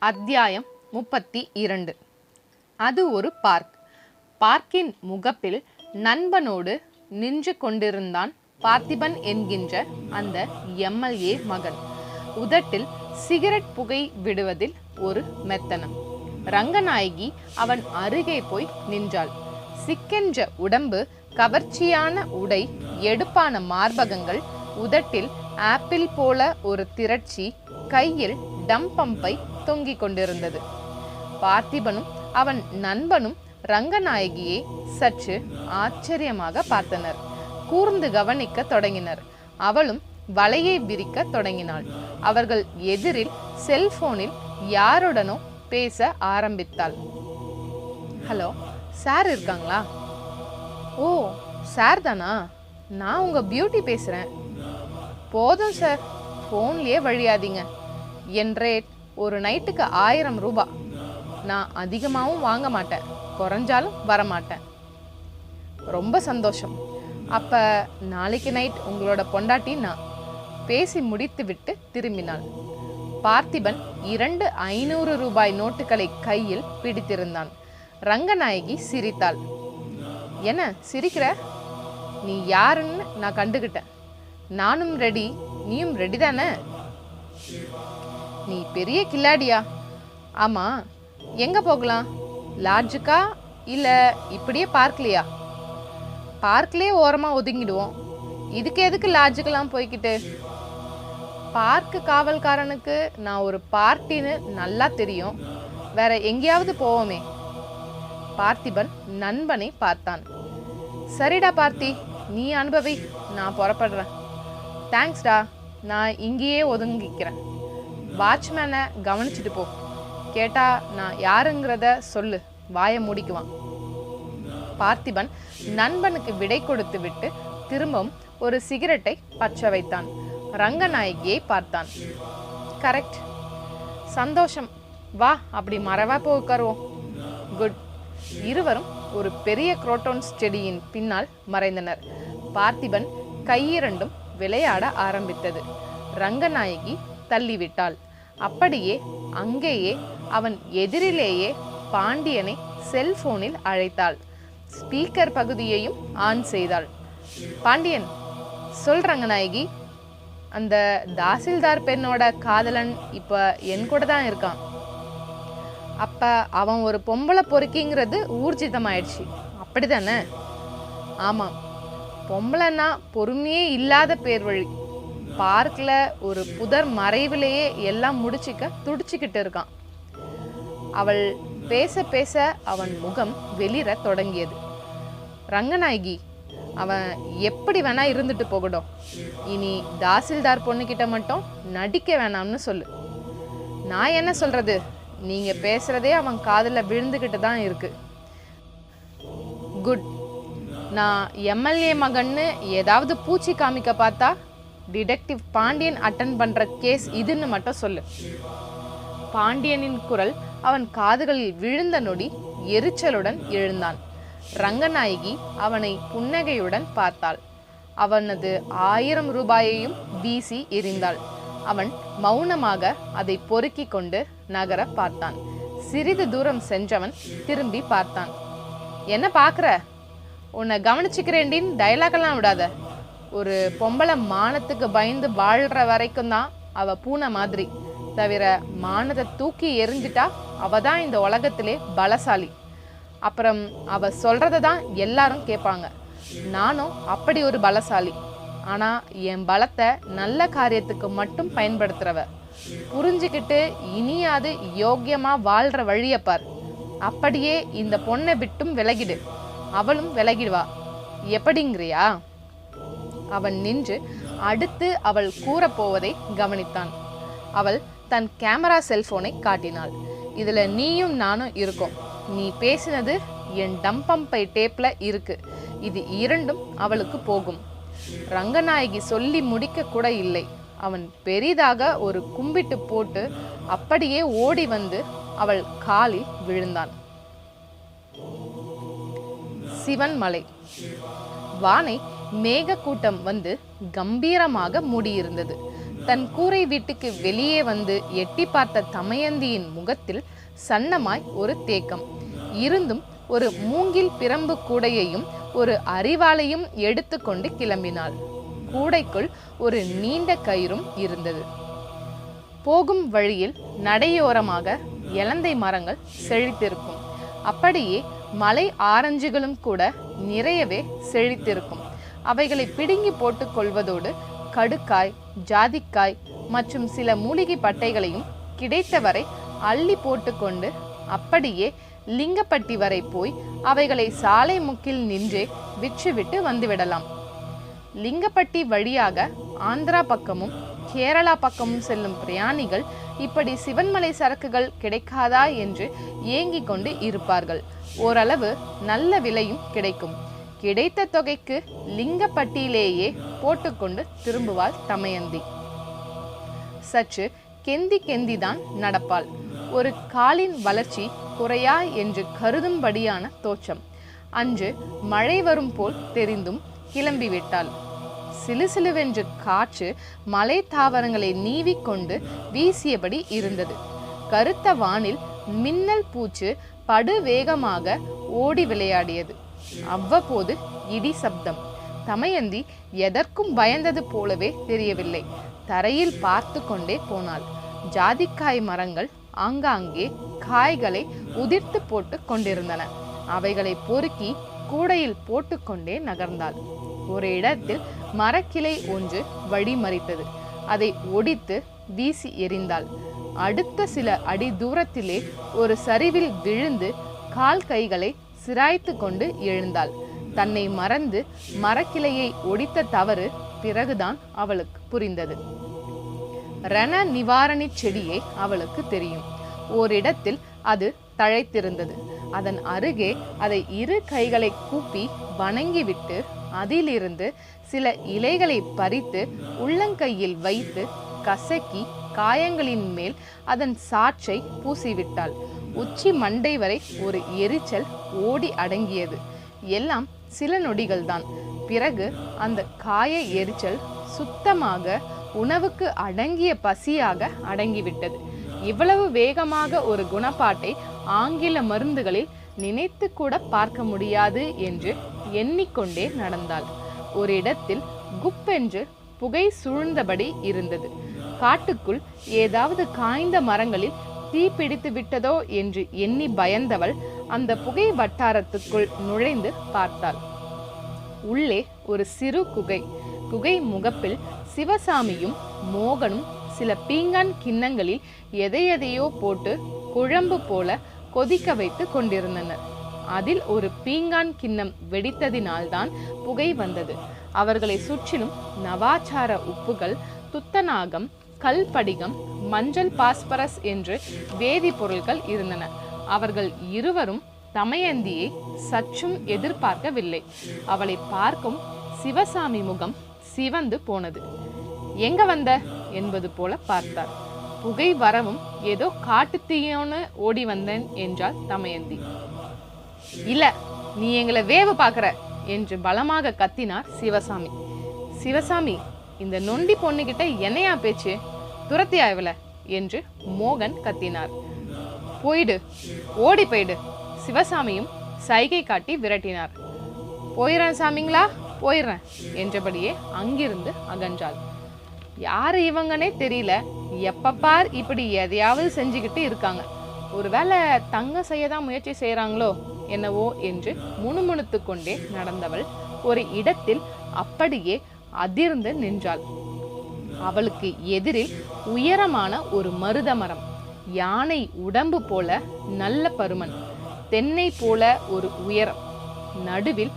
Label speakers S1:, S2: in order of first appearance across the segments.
S1: அத்தியாயம் 32. அது ஒரு பார்க். பார்க்கின் முகப்பில் நண்பனோடு நின்று கொண்டிருந்தான் பார்த்திபன் என்கின்ற அந்த எம்எல்ஏ மகன். உதட்டில் சிகரெட் புகை விடுவதில் ஒரு மெத்தனம். ரங்கநாயகி அவன் அருகே போய் நின்றாள். சிக்கென்ற உடம்பு, கவர்ச்சியான உடை, எடுப்பான மார்பகங்கள், உதட்டில் ஆப்பிள் போல ஒரு திரட்சி, கையில் டம் பம்பை தொங்கிக் கொண்டிருந்தது. பார்த்திபனும் அவன் நண்பனும் ரங்கநாயகியை சற்று ஆச்சரியமாக பார்த்தனர். கூர்ந்து கவனிக்க தொடங்கினர். அவளும் வலையை விரிக்க தொடங்கினாள். அவர்கள் எதிரில் செல்போனில் யாருடனோ பேச ஆரம்பித்தாள். ஹலோ, சார் இருக்காங்களா? ஓ, சார் தானா? நான் உங்க பியூட்டி பேசுறேன். போதும் சார், போன்லயே வழியாதீங்க. என் ரேட் ஒரு நைட்டுக்கு 1000 ரூபாய். நான் அதிகமாகவும் வாங்க மாட்டேன், குறைஞ்சாலும் வரமாட்டேன். ரொம்ப சந்தோஷம். அப்ப நாளைக்கு நைட் உங்களோட பொண்டாட்டி நான். பேசி முடித்து விட்டு திரும்பினாள். பார்த்திபன் 2 500 ரூபாய் நோட்டுகளை கையில் பிடித்திருந்தான். ரங்கநாயகி சிரித்தாள். என்ன சிரிக்கிற? நீ யாருன்னு நான் கண்டுகிட்டேன். நானும் ரெடி, நீயும் ரெடி தானே? நீ பெரிய கில்லாடியா? ஆமா, எங்க போகலாம்? லாட்ஜுக்கா இல்ல இப்படியே பார்க்கலையா? பார்க்லயே ஓரமா ஒதுங்கிடுவோம். இதுக்கு எதுக்கு லாட்ஜுக்கெல்லாம் போய்கிட்டு? பார்க்கு காவல்காரனுக்கு நான் ஒரு பார்ட்டின்னு நல்லா தெரியும். வேற எங்கேயாவது போவோமே. பார்த்திபன் நண்பனை பார்த்தான். சரிடா பார்த்தி, நீ அனுபவி, நான் புறப்படுறேன். தேங்க்ஸ்டா, நான் இங்கேயே ஒதுங்கிக்கிறேன். வாட்ச்மேனை கவனிச்சுட்டு போ. கேட்டா நான் யாருங்கிறத சொல்லு, வாயை மூடிக்குவான். பார்த்திபன் நண்பனுக்கு விடை கொடுத்து விட்டு திரும்பவும் ஒரு சிகரெட்டை பற்ற வைத்தான். ரங்கநாயகியை பார்த்தான். கரெக்ட், சந்தோஷம். வா, அப்படி மறைவா போய் உட்காருவோம். குட். இருவரும் ஒரு பெரிய குரோட்டோன்ஸ் செடியின் பின்னால் மறைந்தனர். பார்த்திபன் கையிரண்டும் விளையாட ஆரம்பித்தது. ரங்கநாயகி தள்ளிவிட்டாள். அப்படியே அங்கேயே அவன் எதிரிலேயே பாண்டியனை செல்போனில் அழைத்தாள். ஸ்பீக்கர் பகுதியையும் ஆன் செய்தாள். பாண்டியன், சொல் ரங்கநாயகி. அந்த தாசில்தார் பெண்ணோட காதலன் இப்ப என் கூட தான் இருக்கான். அப்ப அவன் ஒரு பொம்பளை பொறுக்கிங்கிறது ஊர்ஜிதமாயிடுச்சு, அப்படிதானே? ஆமாம், பொம்பளைன்னா பொறுமையே இல்லாத பேர் வழி. பார்க்ல ஒரு புதர் மறைவிலேயே எல்லாம் முடிச்சிக்க துடிச்சுக்கிட்டு இருக்கான். அவள் பேச பேச அவன் முகம் வெளிர தொடங்கியது. ரங்கநாயகி, அவன் எப்படி வேணா இருந்துட்டு போகட்டும். இனி தாசில்தார் பொண்ணுகிட்ட மட்டும் நடிக்க வேணாம்னு சொல்லு. நான் என்ன சொல்றது? நீங்க பேசுறதே அவன் காதுல விழுந்துகிட்டு தான் இருக்கு. குட். நான் எம்எல்ஏ மகன்னு ஏதாவது பூச்சி காமிக்க பார்த்தா டிடெக்டிவ் பாண்டியன் அட்டன் பண்ற கேஸ் இதுன்னு மட்டும் சொல்லு. பாண்டியனின் குரல் அவன் காதுகளில் விழுந்த நொடி எரிச்சலுடன் எழுந்தான். ரங்கநாயகி அவனை புன்னகையுடன் பார்த்தாள். அவனது 1000 ரூபாயையும் வீசி எறிந்தாள். அவன் மௌனமாக அதை பொறுக்கி கொண்டு நகர பார்த்தான். சிறிது தூரம் சென்றவன் திரும்பி பார்த்தான். என்ன பாக்குற? உன்னை கவனிச்சுக்கிறேண்டின் டயலாகெல்லாம் விடாத. ஒரு பொம்பளை மானத்துக்கு பயந்து வாழ்ற வரைக்கும் தான் அவ பூனை மாதிரி. தவிர மானத்தை தூக்கி எரிஞ்சிட்டா அவ தான் இந்த உலகத்திலே பலசாலி. அப்புறம் அவ சொல்றத தான் எல்லாரும் கேட்பாங்க. நானும் அப்படி ஒரு பலசாலி. ஆனா என் பலத்தை நல்ல காரியத்துக்கு மட்டும் பயன்படுத்துறவ. புரிஞ்சுக்கிட்டு இனியாவது யோக்கியமா வாழ்ற வழிய பார். அப்படியே இந்த பொண்ணை விட்டும் விலகிடு, அவளும் விலகிடுவா. எப்படிங்கிறியா? அவன் நின்று அடுத்து அவள் கூறப்போவதை கவனித்தான். அவள் தன் கேமரா செல்போனை காட்டினாள். இதுல நீயும் நானும் இருக்கோம். நீ பேசினது என் டம்பம்பை டேப்ல இருக்கு. இது இரண்டும் அவளுக்கு போகும். ரங்கநாயகி சொல்லி முடிக்க கூட இல்லை. அவன் பெரிதாக ஒரு கும்பிட்டு போட்டு அப்படியே ஓடி வந்து அவள் காலில் விழுந்தான். சிவன்மலை. வானை மேக கூட்டம் வந்து கம்பீரமாக மூடியிருந்தது. தன் கூரை வீட்டுக்கு வெளியே வந்து எட்டி பார்த்த தமயந்தியின் முகத்தில் சன்னமாய் ஒரு தேக்கம் இருந்தும் ஒரு மூங்கில் பிரம்பு கூடையையும் ஒரு அரிவாளையும் எடுத்துக்கொண்டு கிளம்பினாள். கூடைக்குள் ஒரு நீண்ட கயிறும் இருந்தது. போகும் வழியில் நடையோரமாக எலந்தை மரங்கள் செழித்திருக்கும். அப்படியே மலை ஆரஞ்சுகளும் கூட நிறையவே செழித்திருக்கும். அவைகளை பிடுங்கி போட்டுக் கொள்வதோடு கடுக்காய், ஜாதிக்காய் மற்றும் சில மூலிகை பட்டைகளையும் கிடைத்தவரை அள்ளி போட்டுக்கொண்டு அப்படியே லிங்கப்பட்டி வரை போய் அவைகளை சாலை முக்கில் நின்றே விற்றுவிட்டு வந்துவிடலாம். லிங்கப்பட்டி வழியாக ஆந்திரா பக்கமும் கேரளா பக்கமும் செல்லும் பிரயாணிகள் இப்படி சிவன்மலை சரக்குகள் கிடைக்காதா என்று ஏங்கிக் கொண்டு இருப்பார்கள். ஓரளவு நல்ல விலையும் கிடைக்கும். கிடைத்த தொகைக்கு லிங்கப்பட்டியிலேயே போட்டுக்கொண்டு திரும்புவாள் தமயந்தி. சற்று கெந்தி கெந்திதான் நடப்பாள். ஒரு காலின் வளர்ச்சி குறையா என்று கருதும்படியான தோற்றம். அன்று மழை வரும் போல் தெரிந்தும் கிளம்பிவிட்டாள். சிலுசிலுவென்று காற்று மலை தாவரங்களை நீவிக்கொண்டு வீசியபடி இருந்தது. கருத்த வானில் மின்னல் பூச்சு படு வேகமாக ஓடி விளையாடியது. அவ்வப்போது இடி சப்தம். தமயந்தி எதற்கும் பயந்தது போலவே தெரியவில்லை. தரையில் பார்த்து கொண்டே போனாள். ஜாதிக்காய் மரங்கள் ஆங்காங்கே காய்களை உதிர்த்து போட்டு கொண்டிருந்தன. அவைகளை பொறுக்கி கூடையில் போட்டுக்கொண்டே நகர்ந்தாள். ஒரு இடத்தில் மரக்கிளை ஒன்று வழிமறித்தது. அதை ஒடித்து வீசி எறிந்தாள். அடுத்த சில அடி தூரத்திலே ஒரு சரிவில் விழுந்து கால் கைகளை சிராய்த்து கொண்டு எழுந்தாள். தன்னை மறந்து மரக்கிளையை ஒடித்த தவறு பிறகுதான் அவளுக்கு புரிந்தது. ரண நிவாரணி செடியே அவளுக்கு தெரியும். ஓரிடத்தில் அது தழைத்திருந்தது. அதன் அருகே அதை இரு கைகளை கூப்பி வணங்கிவிட்டு அதிலிருந்து சில இலைகளை பறித்து உள்ளங்கையில் வைத்து கசக்கி காயங்களின் மேல் அதன் சாற்றை பூசிவிட்டாள். உச்சி மண்டை வரை ஒரு எரிச்சல் ஓடி அடங்கியது. எல்லாம் சில நொடிகள்தான். பிறகு அந்த காய எரிச்சல் சுத்தமாக உணவுக்கு அடங்கிய பசியாக அடங்கிவிட்டது. இவ்வளவு வேகமாக ஒரு குணப்பாட்டை ஆங்கில மருந்துகளில் நினைத்து கூட பார்க்க முடியாது என்று எண்ணிக்கொண்டே நடந்தாள். ஒரு இடத்தில் குப்பென்று புகை சூழ்ந்தபடி இருந்தது. காட்டுக்குள் ஏதாவது காய்ந்த மரங்களில் தீ பிடித்து விட்டதோ என்று எண்ணி பயந்தவள் அந்த புகை வட்டாரத்துக்குள் நுழைந்து பார்த்தாள். உள்ளே ஒரு சிறு குகை. குகை முகப்பில் சிவசாமியும் மோகனும் சில பீங்கான் கிண்ணங்களில் எதையெதையோ போட்டு குழம்பு போல கொதிக்க வைத்து கொண்டிருந்தனர். அதில் ஒரு பீங்கான் கிண்ணம் வெடித்ததினால்தான் புகை வந்தது. அவர்களை சுற்றிலும் நவாச்சார உப்புகள், துத்தநாகம், கல்படிகம், மஞ்சள் பாஸ்பரஸ் என்று வேதிப்பொருட்கள் இருந்தன. அவர்கள் இருவரும் தமயந்தியை சற்றும் எதிர்பார்க்கவில்லை. அவளை பார்க்கும் சிவசாமி முகம் சிவந்து போனது. எங்க வந்த என்பது போல பார்த்தார். புகை வரவும் ஏதோ காட்டுத்தீயோன்னு ஓடி வந்தேன் என்றாள் தமயந்தி. இல்ல, நீ எங்களை வேவு பார்க்கிற என்று பலமாக கத்தினார் சிவசாமி. சிவசாமி, இந்த நொண்டி பொண்ணுகிட்ட என்னையா பேச்சு? துரத்தியா இவள என்று மோகன் கத்தினார். போயிடு, ஓடி போயிடு. சிவசாமியும் சைகை காட்டி விரட்டினார். போயிடுறேன் சாமிங்களா, போயிடுறேன் என்றபடியே அங்கிருந்து அகன்றாள். யாரு இவங்கன்னே தெரியல. எப்பப்பார் இப்படி எதையாவது செஞ்சுக்கிட்டு இருக்காங்க. ஒருவேளை தங்கம் செய்யதான் முயற்சி செய்யறாங்களோ என்னவோ என்று முணுமுணுத்து கொண்டே நடந்தவள் ஒரு இடத்தில் அப்படியே அதிர்ந்து நின்றாள். அவளுக்கு எதிரில் உயரமான ஒரு மருத மரம். யானை உடம்பு போல நல்ல பருமன், தென்னை போல ஒரு உயரம், நடுவில்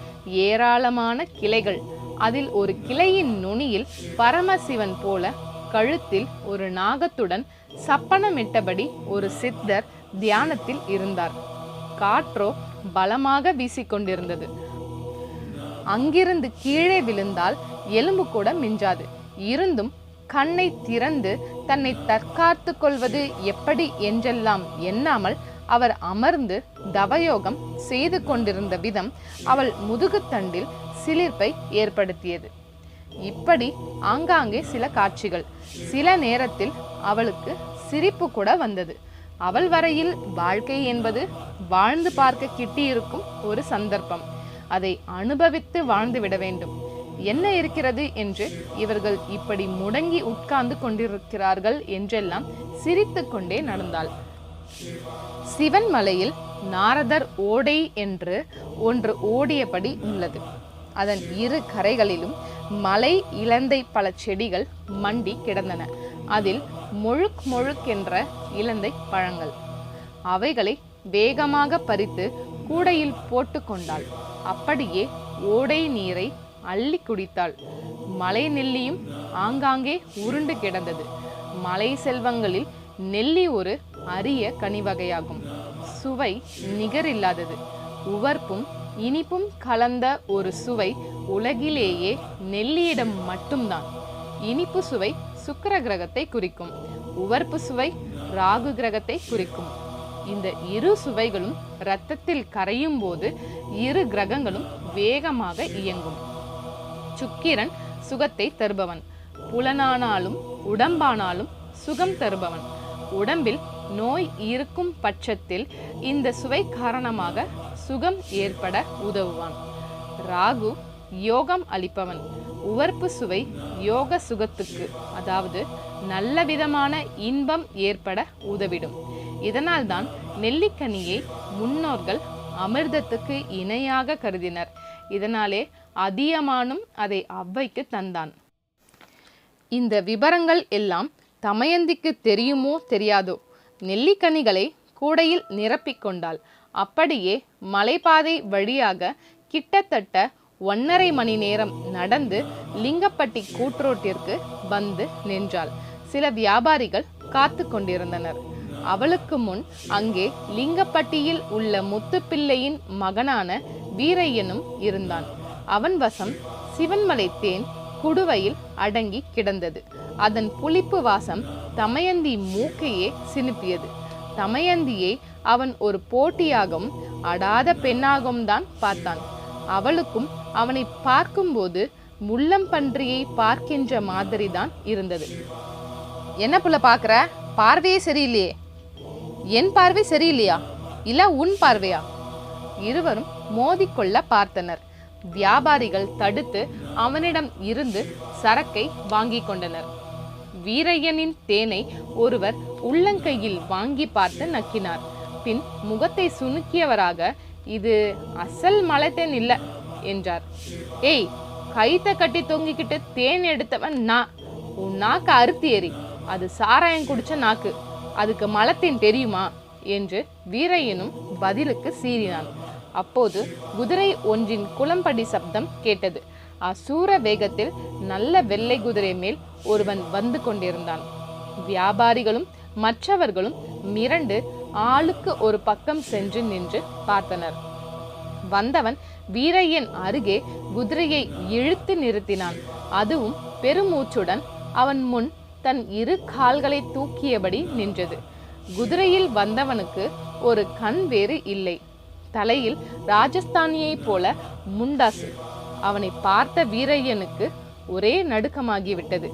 S1: ஏராளமான கிளைகள். அதில் ஒரு கிளையின் நுனியில் பரமசிவன் போல கழுத்தில் ஒரு நாகத்துடன் சப்பனமிட்டபடி ஒரு சித்தர் தியானத்தில் இருந்தார். காற்றோ பலமாக வீசிக்கொண்டிருந்தது. அங்கிருந்து கீழே விழுந்தால் எலும்பு கூட மிஞ்சாது. இருந்தும் கண்ணை திறந்து தன்னை தற்காத்து கொள்வது எப்படி என்றெல்லாம் எண்ணாமல் அவர் அமர்ந்து தவயோகம் செய்து கொண்டிருந்த விதம் அவள் முதுகுத்தண்டில் சிலிர்ப்பை ஏற்படுத்தியது. இப்படி ஆங்காங்கே சில காட்சிகள். சில நேரத்தில் அவளுக்கு சிரிப்பு கூட வந்தது. அவள் வரையில் வாழ்க்கை என்பது வாழ்ந்து பார்க்க கிட்டியிருக்கும் ஒரு சந்தர்ப்பம். அதை அனுபவித்து வாழ்ந்து விட வேண்டும். என்ன இருக்கிறது என்று இவர்கள் இப்படி முடங்கி உட்கார்ந்து கொண்டிருக்கிறார்கள் என்றெல்லாம் சிரித்து கொண்டே நடந்தாள். சிவன் மலையில் நாரதர் ஓடை என்று ஒன்று ஓடியபடி உள்ளது. அதன் இரு கரைகளிலும் மலை இலந்தை பல செடிகள் மண்டி கிடந்தன. அதில் முழுக் முழுக்கென்ற இலந்தை பழங்கள். அவைகளை வேகமாக பறித்து கூடையில் போட்டு கொண்டாள். அப்படியே ஓடை நீரை அள்ளி குடித்தாள். மலை நெல்லியும் ஆங்காங்கே உருண்டு கிடந்தது. மலை செல்வங்களில் நெல்லி ஒரு அரிய கனிவகையாகும். சுவை நிகரில்லாதது. உவர்ப்பும் இனிப்பும் கலந்த ஒரு சுவை உலகிலேயே நெல்லியிடம் மட்டும்தான். இனிப்பு சுவை சுக்கிர கிரகத்தை குறிக்கும். உவர்ப்பு சுவை ராகு கிரகத்தை குறிக்கும். இந்த இரு சுவைகளும் இரத்தத்தில் கரையும் போது இரு கிரகங்களும் வேகமாக இயங்கும். சுக்கிரன் சுகத்தை தருபவன். புலனானாலும் உடம்பானாலும் சுகம் தருபவன். உடம்பில் நோய் இருக்கும் பட்சத்தில் இந்த சுவை காரணமாக சுகம் ஏற்பட உதவுவான். ராகு யோகம் அளிப்பவன். உவர்ப்பு சுவை யோக சுகத்துக்கு, அதாவது நல்ல விதமான இன்பம் ஏற்பட உதவிடும். இதனால்தான் நெல்லிக்கனியை முன்னோர்கள் அமிர்தத்துக்கு இணையாக கருதினர். இதனாலே அதியமானும் அதை அவ்வைக்கு தந்தான். இந்த விபரங்கள் எல்லாம் தமயந்திக்கு தெரியுமோ தெரியாதோ, நெல்லிக்கனிகளை கூடையில் நிரப்பிக்கொண்டாள். அப்படியே மலைப்பாதை வழியாக கிட்டத்தட்ட 1.5 மணி நேரம் நடந்து லிங்கப்பட்டி கூட்ரோட்டிற்கு வந்து நின்றாள். சில வியாபாரிகள் காத்து கொண்டிருந்தனர். அவளுக்கு முன் அங்கே லிங்கப்பட்டியில் உள்ள முத்துப்பிள்ளையின் மகனான வீரையனும் இருந்தான். அவன் வசம் சிவன்மலை தேன் குடுவையில் அடங்கி கிடந்தது. அதன் புளிப்பு வாசம் தமயந்தி மூக்கையே சினுப்பியது. தமயந்தியை அவன் ஒரு போட்டியாகவும் அடாத பெண்ணாகவும் தான் பார்த்தான். அவளுக்கும் அவனை பார்க்கும்போது முள்ளம்பன்றியை பார்க்கின்ற மாதிரி தான் இருந்தது. என்ன புள்ள பார்க்குற? பார்வையே சரியில்லையே. என் பார்வை சரியில்லையா, இல்ல உன் பார்வையா? இருவரும் மோதிக்கொள்ள பார்த்தனர். வியாபாரிகள் தடுத்து அவனிடம் இருந்து சரக்கை வாங்கி கொண்டனர். வீரையனின் தேனை ஒருவர் உள்ளங்கையில் வாங்கி பார்த்து நக்கினார். பின் முகத்தை சுணுக்கியவராக, இது அசல் மலை தேன் இல்ல என்றார். ஏய், கைத்த கட்டி தொங்கிக்கிட்டு தேன் எடுத்தவன் நான். உன் நாக்கு அறுத்தி ஏறி, அது சாராயம் குடிச்ச நாக்கு, அதுக்கு மலத்தேன் தெரியுமா என்று வீரையனும் பதிலுக்கு சீறினான். அப்போது குதிரை ஒன்றின் குளம்படி சப்தம் கேட்டது. அசூர வேகத்தில் நல்ல வெள்ளை குதிரை மேல் ஒருவன் வந்து கொண்டிருந்தான். வியாபாரிகளும் மற்றவர்களும் மிரண்டு ஆளுக்கு ஒரு பக்கம் சென்று நின்று பார்த்தனர். வந்தவன் வீரையன் அருகே குதிரையை இழுத்து நிறுத்தினான். அதுவும் பெருமூச்சுடன் அவன் முன் தன் இரு கால்களை தூக்கியபடி நின்றது. குதிரையில் வந்தவனுக்கு ஒரு கண் வேறு இல்லை. தலையில் ராஜஸ்தானியை போல முண்டாசு. அவனை பார்த்த வீரையனுக்கு ஒரே நடுக்கமாகிவிட்டது.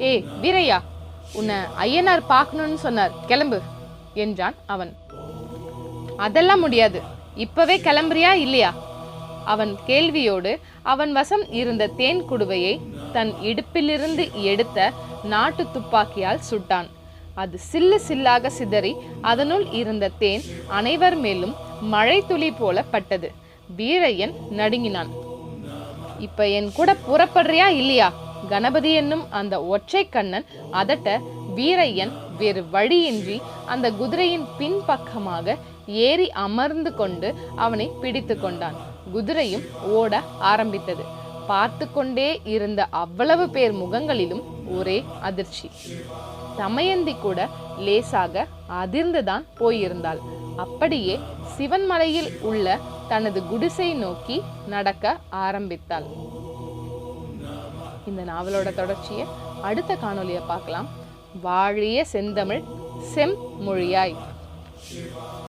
S1: ஏ வீரையா, உன்னை ஐயனார் பார்க்கணும்னு சொன்னார், கிளம்பு என்றான் அவன். அதெல்லாம் முடியாது, இப்பவே கிளம்புறியா இல்லையா? அவன் கேள்வியோடு அவன் வசம் இருந்த தேன் குடுவையை தன் இடுப்பிலிருந்து எடுத்த நாட்டு துப்பாக்கியால் சுட்டான். அது சில்லு சில்லாக சிதறி அதனுள் இருந்த தேன் அனைவர் மேலும் மழை துளி போல பட்டது. வீரையன் நடுங்கினான். இப்ப என் கூட புறப்படுறியா இல்லையா? கணபதி என்னும் அந்த ஒற்றை கண்ணன் அதட்ட வீரையன் வேறு வழியின்றி அந்த குதிரையின் பின்பக்கமாக ஏறி அமர்ந்து கொண்டு அவனை பிடித்து கொண்டான். குதிரையும் ஓட ஆரம்பித்தது. பார்த்து கொண்டே இருந்த அவ்வளவு பேர் முகங்களிலும் ஒரே அதிர்ச்சி. தமயந்தி கூட லேசாக அதிர்ந்துதான் போயிருந்தாள். அப்படியே சிவன்மலையில் உள்ள தனது குடிசை நோக்கி நடக்க ஆரம்பித்தாள். இந்த நாவலோட தொடர்ச்சியை அடுத்த காணொளியை பார்க்கலாம். வாழிய செந்தமிழ் செம்மொழியாய்.